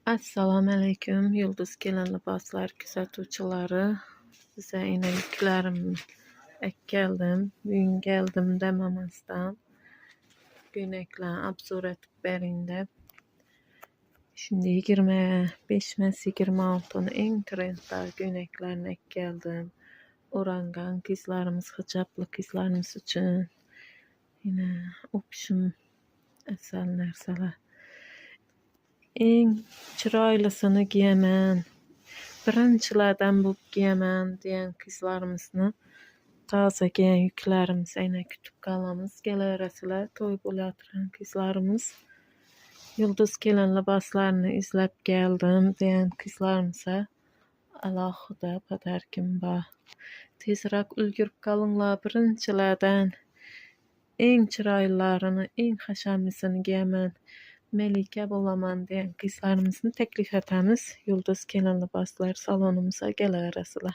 Assalamu alaykum, Yulduz Kelin liboslar kuzatuvchilari. Size yine yüklerim geldim. Bugün geldim dememezden. Günekler absur etip berinde. Şimdi 25-26'nın en trendler güneklerine geldim. Orangan kızlarımız, hicaplı kızlarımız için. Yine opşum esel nerseler. En çiraylısını giyemen, birinçilerden bu giyemen diyen kızlarımızны taza giyen yüklerimiz ayna kütüp kalamız. Geleresiler toy bulatıran kızlarımız. Yıldız Kelin liboslarını izlep geldim diyen kızlarımıza alohida padarkim ba. Tezrak ulgürüp kalınlar birinçilerden en çiraylılarını, en haşamlısını giyemen. Melike bolaman diyen kızlarımızın teklif etemiz. Yulduz Kelin liboslar salonumuza geleresiler.